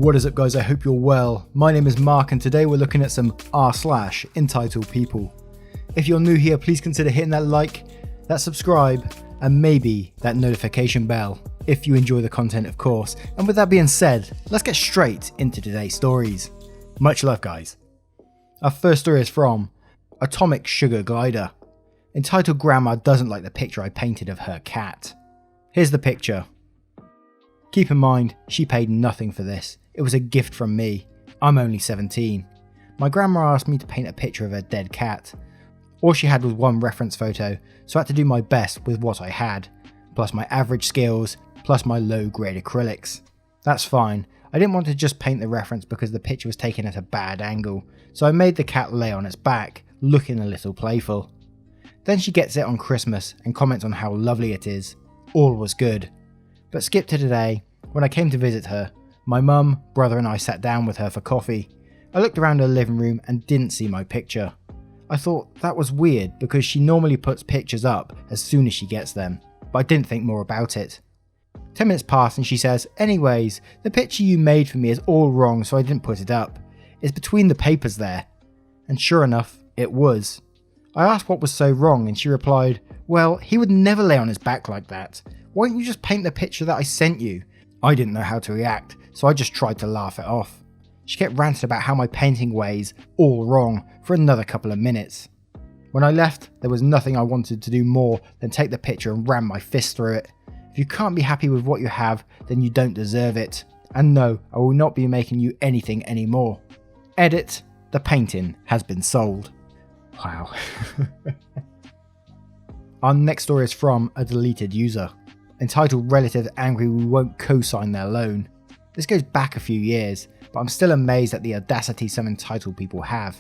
What is up, guys? I hope you're well. My name is Mark and today we're looking at some rslash entitled people. If you're new here, please consider hitting that like, that subscribe, and maybe that notification bell if you enjoy the content, of course. And with that being said, let's get straight into today's stories. Much love, guys. Our first story is from Atomic Sugar Glider, entitled Grandma Doesn't Like the Picture I Painted of Her Cat. Here's the picture. Keep in mind, she paid nothing for this. It was a gift from me. I'm only 17. My grandma asked me to paint a picture of her dead cat. All she had was one reference photo, so I had to do my best with what I had, plus my average skills, plus my low-grade acrylics. That's fine. I didn't want to just paint the reference because the picture was taken at a bad angle, so I made the cat lay on its back, looking a little playful. Then she gets it on Christmas and comments on how lovely it is. All was good. But skip to today, when I came to visit her. My mum, brother and I sat down with her for coffee. I looked around her living room and didn't see my picture. I thought that was weird because she normally puts pictures up as soon as she gets them, but I didn't think more about it. 10 minutes passed and she says, anyways, the picture you made for me is all wrong, so I didn't put it up. It's between the papers there. And sure enough, it was. I asked what was so wrong and she replied, well, he would never lay on his back like that. Why don't you just paint the picture that I sent you? I didn't know how to react, so I just tried to laugh it off. She kept ranting about how my painting ways all wrong for another couple of minutes. When I left, there was nothing I wanted to do more than take the picture and ram my fist through it. If you can't be happy with what you have, then you don't deserve it. And no, I will not be making you anything anymore. Edit, the painting has been sold. Wow. Our next story is from a deleted user, entitled Relatives Angry We Won't Co-Sign Their Loan. This goes back a few years, but I'm still amazed at the audacity some entitled people have.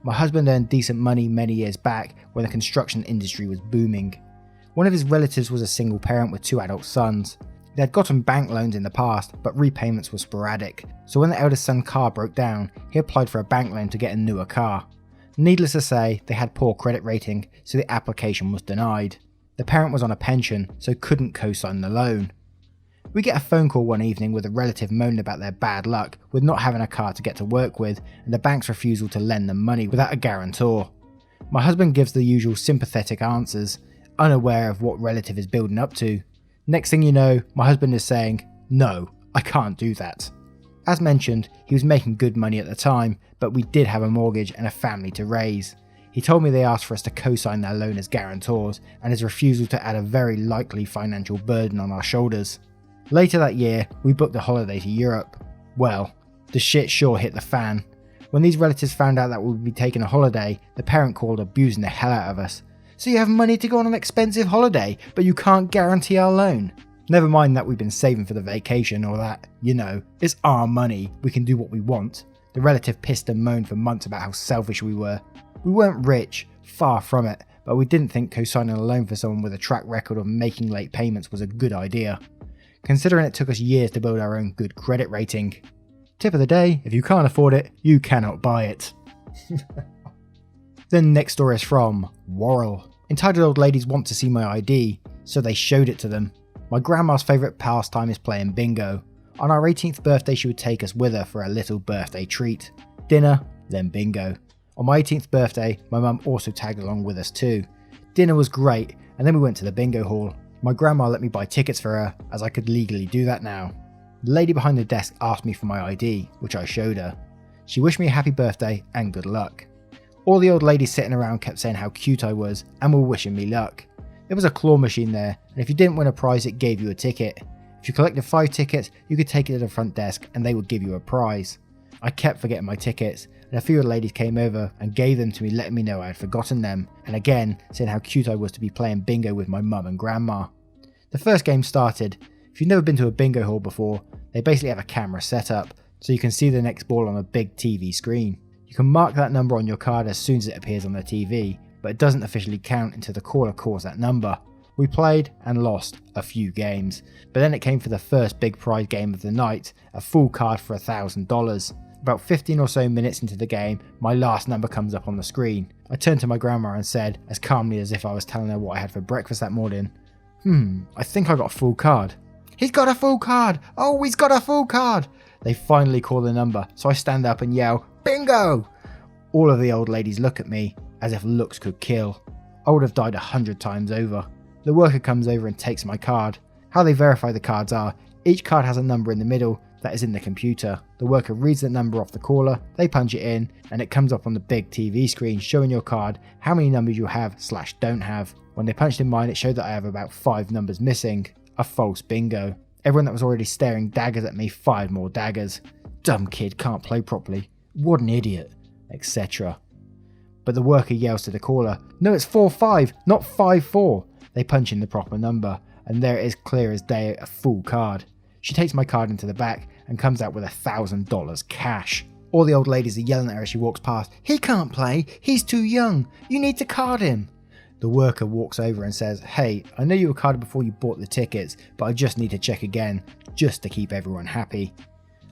My husband earned decent money many years back when the construction industry was booming. One of his relatives was a single parent with 2 adult sons. They had gotten bank loans in the past, but repayments were sporadic, so when the eldest son's car broke down, he applied for a bank loan to get a newer car. Needless to say, they had poor credit rating, so the application was denied. The parent was on a pension, so couldn't co-sign the loan. We get a phone call one evening with a relative moaning about their bad luck with not having a car to get to work with and the bank's refusal to lend them money without a guarantor. My husband gives the usual sympathetic answers, unaware of what relative is building up to. Next thing you know, my husband is saying, no, I can't do that. As mentioned, he was making good money at the time, but we did have a mortgage and a family to raise. He told me they asked for us to co-sign their loan as guarantors and his refusal to add a very likely financial burden on our shoulders. Later that year, we booked a holiday to Europe. Well, the shit sure hit the fan. When these relatives found out that we would be taking a holiday, the parent called abusing the hell out of us. So you have money to go on an expensive holiday, but you can't guarantee our loan? Never mind that we've been saving for the vacation or that, it's our money, we can do what we want. The relative pissed and moaned for months about how selfish we were. We weren't rich, far from it, but we didn't think co-signing a loan for someone with a track record of making late payments was a good idea, considering it took us years to build our own good credit rating. Tip of the day, if you can't afford it, you cannot buy it. The next story is from Worrell, entitled Old Ladies Want to See My ID, so they showed it to them. My grandma's favourite pastime is playing bingo. On our 18th birthday she would take us with her for a little birthday treat. Dinner, then bingo. On my 18th birthday, my mum also tagged along with us too. Dinner was great, and then we went to the bingo hall. My grandma let me buy tickets for her, as I could legally do that now. The lady behind the desk asked me for my ID, which I showed her. She wished me a happy birthday and good luck. All the old ladies sitting around kept saying how cute I was and were wishing me luck. There was a claw machine there, and if you didn't win a prize it gave you a ticket. If you collected 5 tickets, you could take it to the front desk and they would give you a prize. I kept forgetting my tickets, and a few of the ladies came over and gave them to me, letting me know I had forgotten them, and again saying how cute I was to be playing bingo with my mum and grandma. The first game started. If you've never been to a bingo hall before, they basically have a camera set up, so you can see the next ball on a big TV screen. You can mark that number on your card as soon as it appears on the TV, but it doesn't officially count until the caller calls that number. We played and lost a few games, but then it came for the first big prize game of the night, a full card for $1,000. About 15 or so minutes into the game, my last number comes up on the screen. I turned to my grandma and said, as calmly as if I was telling her what I had for breakfast that morning, I think I got a full card. He's got a full card! Oh, he's got a full card! They finally call the number, so I stand up and yell, "Bingo!" All of the old ladies look at me as if looks could kill. I would have died 100 times over. The worker comes over and takes my card. How they verify the cards are, each card has a number in the middle that is in the computer. The worker reads the number off the caller, they punch it in, and it comes up on the big TV screen showing your card how many numbers you have/don't have. When they punched in mine, it showed that I have about 5 numbers missing. A false bingo. Everyone that was already staring daggers at me fired more daggers. Dumb kid, can't play properly. What an idiot, etc. But the worker yells to the caller, "No, it's 4-5, not 5-4. They punch in the proper number, and there it is, clear as day, a full card. She takes my card into the back and comes out with $1,000 cash. All the old ladies are yelling at her as she walks past. "He can't play, he's too young, you need to card him." The worker walks over and says, "Hey, I know you were carded before you bought the tickets, but I just need to check again, just to keep everyone happy."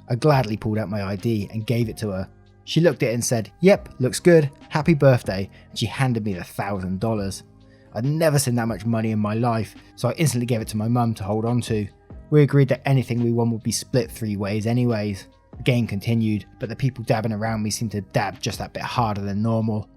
I gladly pulled out my ID and gave it to her. She looked at it and said, "Yep, looks good, happy birthday," and she handed me the $1,000. I'd never seen that much money in my life, so I instantly gave it to my mum to hold on to. We agreed that anything we won would be split 3 ways anyways. The game continued, but the people dabbing around me seemed to dab just that bit harder than normal.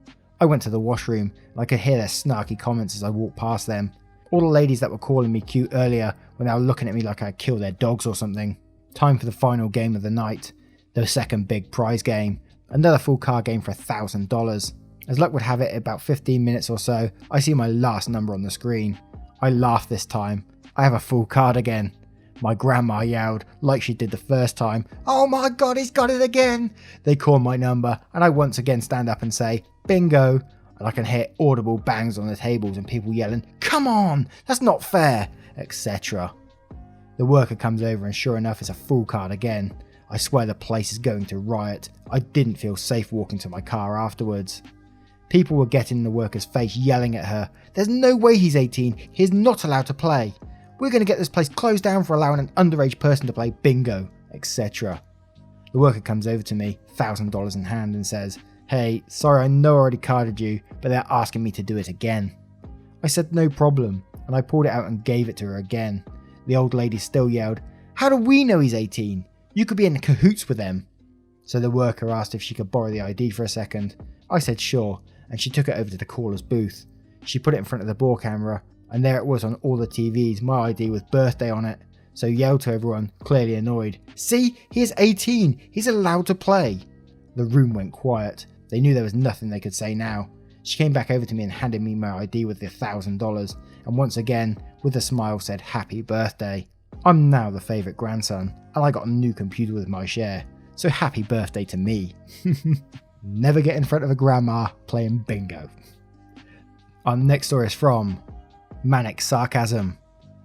I went to the washroom, and I could hear their snarky comments as I walked past them. All the ladies that were calling me cute earlier were now looking at me like I'd kill their dogs or something. Time for the final game of the night, the second big prize game. Another full card game for $1,000. As luck would have it, about 15 minutes or so, I see my last number on the screen. I laugh this time. I have a full card again. My grandma yelled, like she did the first time, "Oh my god, he's got it again!" They call my number, and I once again stand up and say, "Bingo!" And I can hear audible bangs on the tables and people yelling, "Come on, that's not fair," etc. The worker comes over and sure enough it's a full card again. I swear the place is going to riot. I didn't feel safe walking to my car afterwards. People were getting in the worker's face yelling at her, "There's no way he's 18, he's not allowed to play. We're going to get this place closed down for allowing an underage person to play bingo," etc. The worker comes over to me, $1,000 in hand, and says, "Hey, sorry, I know I already carded you, but they're asking me to do it again." I said no problem, and I pulled it out and gave it to her again. The old lady still yelled, "How do we know he's 18? You could be in cahoots with them." So the worker asked if she could borrow the ID for a second. I said sure, and she took it over to the caller's booth. She put it in front of the ball camera, and there it was on all the TVs, my ID with birthday on it. So yelled to everyone, clearly annoyed, "See, he is 18, he's allowed to play." The room went quiet. They knew there was nothing they could say now. She came back over to me and handed me my ID with the $1,000, and once again, with a smile said, "Happy birthday." I'm now the favourite grandson, and I got a new computer with my share, so happy birthday to me. Never get in front of a grandma playing bingo. Our next story is from Manic Sarcasm.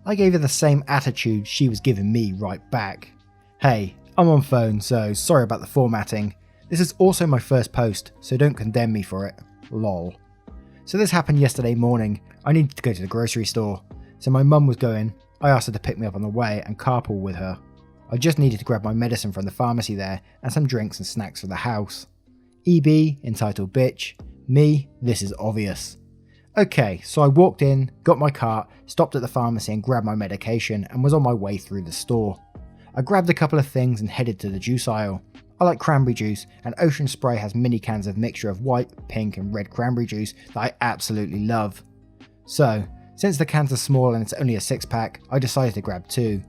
I gave her the same attitude she was giving me right back. "Hey, I'm on phone, so sorry about the formatting. This is also my first post, so don't condemn me for it. Lol." So this happened yesterday morning. I needed to go to the grocery store, so my mum was going. I asked her to pick me up on the way and carpool with her. I just needed to grab my medicine from the pharmacy there and some drinks and snacks for the house. EB, entitled bitch. Me, this is obvious. Okay, so I walked in, got my cart, stopped at the pharmacy and grabbed my medication and was on my way through the store. I grabbed a couple of things and headed to the juice aisle. I like cranberry juice, and Ocean Spray has mini cans of mixture of white, pink and red cranberry juice that I absolutely love. So, since the cans are small and it's only a 6-pack, I decided to grab 2.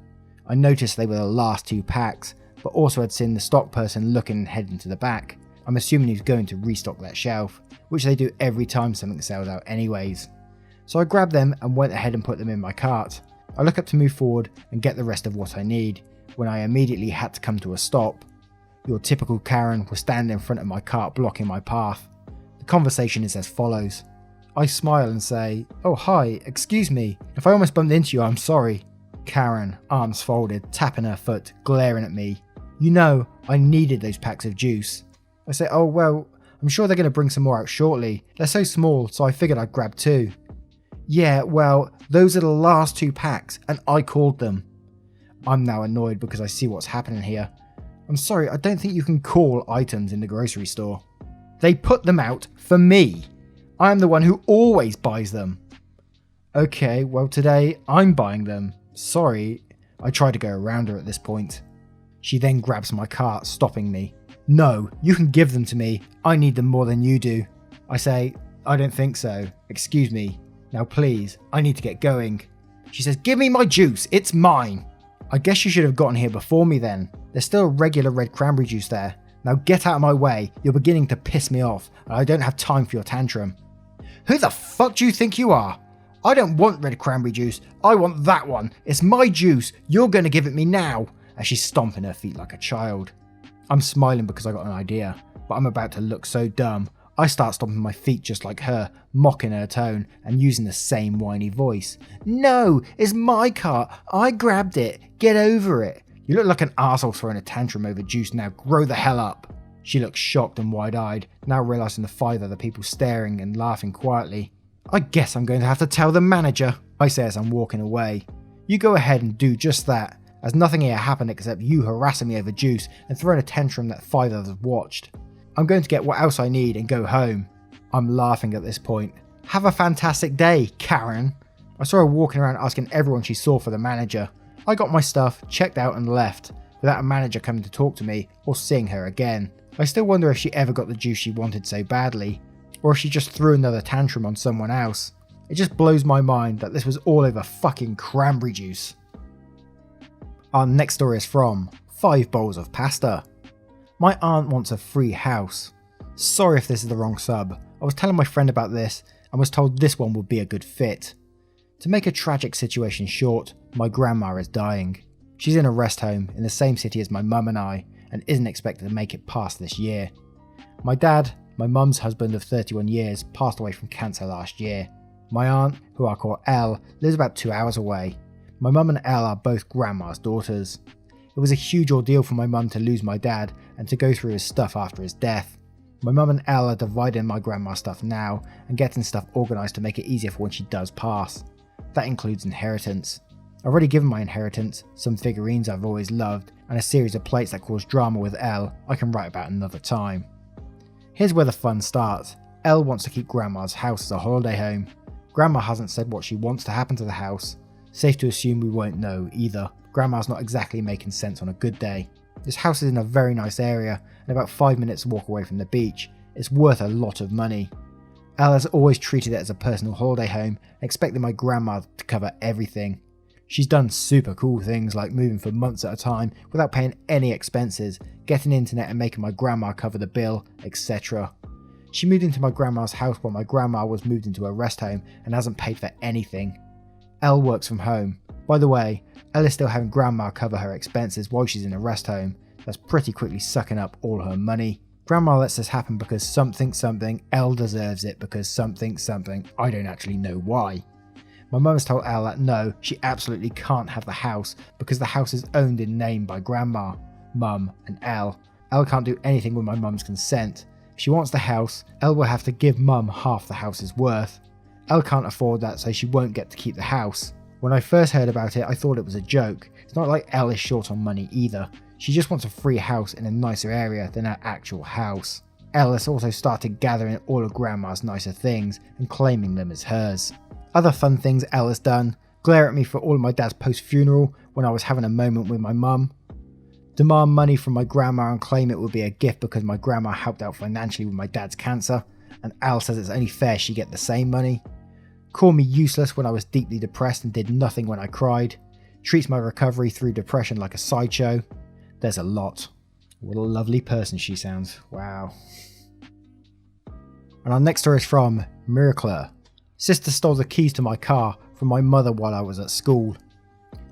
I noticed they were the last 2 packs, but also had seen the stock person looking and heading to the back. I'm assuming he was going to restock that shelf, which they do every time something sells out anyways. So I grabbed them and went ahead and put them in my cart. I look up to move forward and get the rest of what I need, when I immediately had to come to a stop. Your typical Karen was standing in front of my cart blocking my path. The conversation is as follows. I smile and say, "Oh hi, excuse me, if I almost bumped into you, I'm sorry." Karen, arms folded, tapping her foot, glaring at me. "You know, I needed those packs of juice." I say, "Oh well, I'm sure they're going to bring some more out shortly. They're so small, so I figured I'd grab 2. "Yeah, well, those are the last 2 packs, and I called them." I'm now annoyed because I see what's happening here. "I'm sorry, I don't think you can call items in the grocery store. They put them out for me. I'm the one who always buys them." "Okay, well today I'm buying them. Sorry." I try to go around her at this point. She then grabs my car, stopping me. "No, you can give them to me. I need them more than you do." I say, "I don't think so. Excuse me. Now please, I need to get going." She says, "Give me my juice, it's mine." "I guess you should have gotten here before me then. There's still regular red cranberry juice there. Now get out of my way, you're beginning to piss me off, and I don't have time for your tantrum." "Who the fuck do you think you are? I don't want red cranberry juice, I want that one. It's my juice, you're gonna give it me now." As she's stomping her feet like a child. I'm smiling because I got an idea, but I'm about to look so dumb. I start stomping my feet just like her, mocking her tone and using the same whiny voice. "No, it's my car, I grabbed it, get over it. You look like an arsehole throwing a tantrum over juice, now grow the hell up." She looks shocked and wide-eyed, now realising the 5 other people staring and laughing quietly. "I guess I'm going to have to tell the manager," I say as I'm walking away. "You go ahead and do just that, as nothing here happened except you harassing me over juice and throwing a tantrum that 5 others watched. I'm going to get what else I need and go home." I'm laughing at this point. "Have a fantastic day, Karen." I saw her walking around asking everyone she saw for the manager. I got my stuff, checked out and left, without a manager coming to talk to me or seeing her again. I still wonder if she ever got the juice she wanted so badly, or if she just threw another tantrum on someone else. It just blows my mind that this was all over fucking cranberry juice. Our next story is from 5 Bowls of Pasta. My aunt wants a free house. Sorry if this is the wrong sub. I was telling my friend about this and was told this one would be a good fit. To make a tragic situation short, my grandma is dying. She's in a rest home in the same city as my mum and I, and isn't expected to make it past this year. My dad, my mum's husband of 31 years, passed away from cancer last year. My aunt, who I call Elle, lives about 2 hours away. My mum and Elle are both grandma's daughters. It was a huge ordeal for my mum to lose my dad and to go through his stuff after his death. My mum and Elle are dividing my grandma's stuff now and getting stuff organised to make it easier for when she does pass. That includes inheritance. I've already given my inheritance, some figurines I've always loved, and a series of plates that cause drama with Elle I can write about another time. Here's where the fun starts. Elle wants to keep Grandma's house as a holiday home. Grandma hasn't said what she wants to happen to the house. Safe to assume we won't know either. Grandma's not exactly making sense on a good day. This house is in a very nice area and about 5 minutes walk away from the beach. It's worth a lot of money. Elle has always treated it as a personal holiday home and expected my grandma to cover everything. She's done super cool things like moving for months at a time without paying any expenses, getting internet and making my grandma cover the bill, etc. She moved into my grandma's house while my grandma was moved into a rest home and hasn't paid for anything. Elle works from home. By the way, Elle is still having grandma cover her expenses while she's in a rest home. That's pretty quickly sucking up all her money. Grandma lets this happen because something, Elle deserves it because something, I don't actually know why. My mum has told Elle that no, she absolutely can't have the house because the house is owned in name by Grandma, Mum and Elle. Elle can't do anything with my mum's consent. If she wants the house, Elle will have to give Mum half the house's worth. Elle can't afford that, so she won't get to keep the house. When I first heard about it, I thought it was a joke. It's not like Elle is short on money either. She just wants a free house in a nicer area than her actual house. Elle has also started gathering all of Grandma's nicer things and claiming them as hers. Other fun things Elle has done: glare at me for all of my dad's post-funeral when I was having a moment with my mum, demand money from my grandma and claim it would be a gift because my grandma helped out financially with my dad's cancer, and Elle says it's only fair she get the same money, call me useless when I was deeply depressed and did nothing when I cried, treats my recovery through depression like a sideshow. There's a lot. What a lovely person she sounds. Wow. And our next story is from Miracler. Sister stole the keys to my car from my mother while I was at school.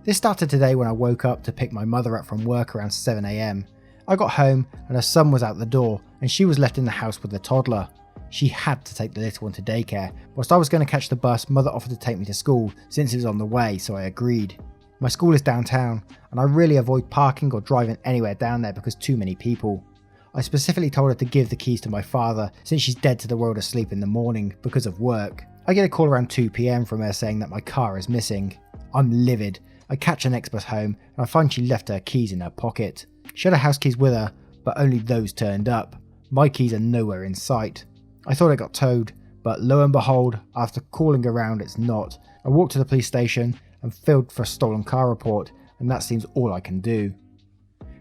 This started today when I woke up to pick my mother up from work around 7 AM. I got home and her son was out the door and she was left in the house with the toddler. She had to take the little one to daycare. Whilst I was going to catch the bus, mother offered to take me to school since it was on the way, so I agreed. My school is downtown and I really avoid parking or driving anywhere down there because too many people. I specifically told her to give the keys to my father since she's dead to the world asleep in the morning because of work. I get a call around 2 PM from her saying that my car is missing. I'm livid. I catch an next bus home and I find she left her keys in her pocket. She had her house keys with her, but only those turned up. My keys are nowhere in sight. I thought I got towed, but lo and behold, after calling around it's not. I walked to the police station and filled for a stolen car report, and that seems all I can do.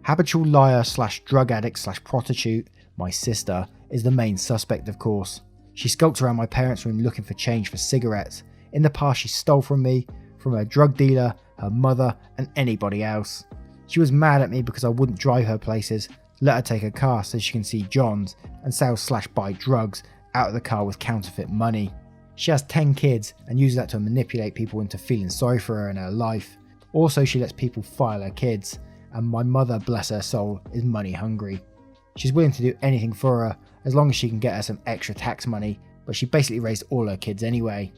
Habitual liar slash drug addict slash prostitute, my sister, is the main suspect of course. She skulked around my parents' room looking for change for cigarettes. In the past she stole from me, from her drug dealer, her mother and anybody else. She was mad at me because I wouldn't drive her places, let her take her car so she can see John's and sell slash buy drugs out of the car with counterfeit money. She has 10 kids and uses that to manipulate people into feeling sorry for her in her life. Also she lets people file her kids, and my mother, bless her soul, is money hungry. She's willing to do anything for her as long as she can get her some extra tax money, but she basically raised all her kids anyway.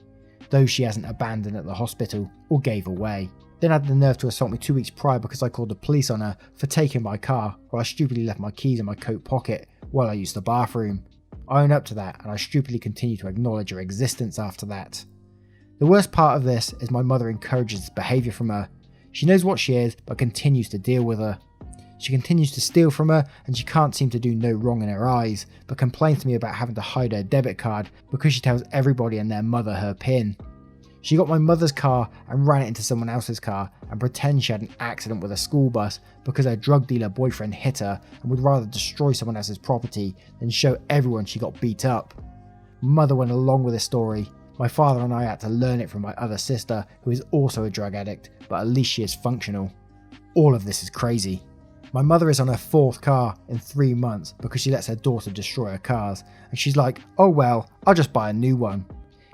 Those she hasn't abandoned at the hospital or gave away. Then had the nerve to assault me 2 weeks prior because I called the police on her for taking my car while I stupidly left my keys in my coat pocket while I used the bathroom. I own up to that and I stupidly continue to acknowledge her existence after that. The worst part of this is my mother encourages this behaviour from her. She knows what she is but continues to deal with her. She continues to steal from her and she can't seem to do no wrong in her eyes, but complains to me about having to hide her debit card because she tells everybody and their mother her PIN. She got my mother's car and ran it into someone else's car and pretends she had an accident with a school bus because her drug dealer boyfriend hit her and would rather destroy someone else's property than show everyone she got beat up. Mother went along with this story. My father and I had to learn it from my other sister who is also a drug addict, but at least she is functional. All of this is crazy. My mother is on her 4th car in 3 months because she lets her daughter destroy her cars and she's like, oh well, I'll just buy a new one.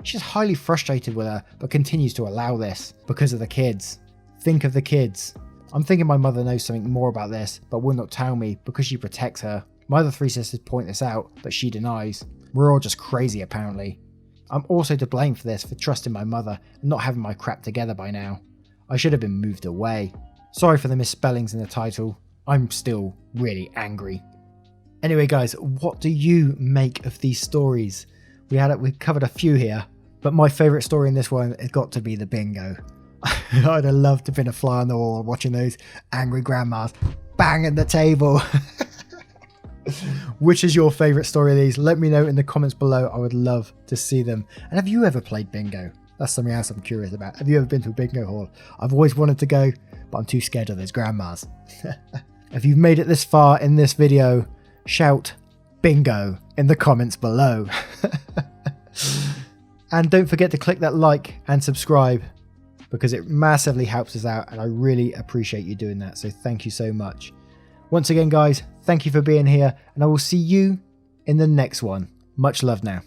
She's highly frustrated with her but continues to allow this because of the kids. Think of the kids. I'm thinking my mother knows something more about this but will not tell me because she protects her. My other 3 sisters point this out but she denies. We're all just crazy apparently. I'm also to blame for this for trusting my mother and not having my crap together by now. I should have been moved away. Sorry for the misspellings in the title. I'm still really angry. Anyway guys, what do you make of these stories? We covered a few here, but my favourite story in this one has got to be the bingo. I'd have loved to have been a fly on the wall watching those angry grandmas banging the table. Which is your favourite story of these? Let me know in the comments below. I would love to see them. And have you ever played bingo? That's something else I'm curious about. Have you ever been to a bingo hall? I've always wanted to go, but I'm too scared of those grandmas. If you've made it this far in this video, shout bingo in the comments below. And don't forget to click that like and subscribe because it massively helps us out and I really appreciate you doing that. So thank you so much. Once again guys, thank you for being here and I will see you in the next one. Much love now.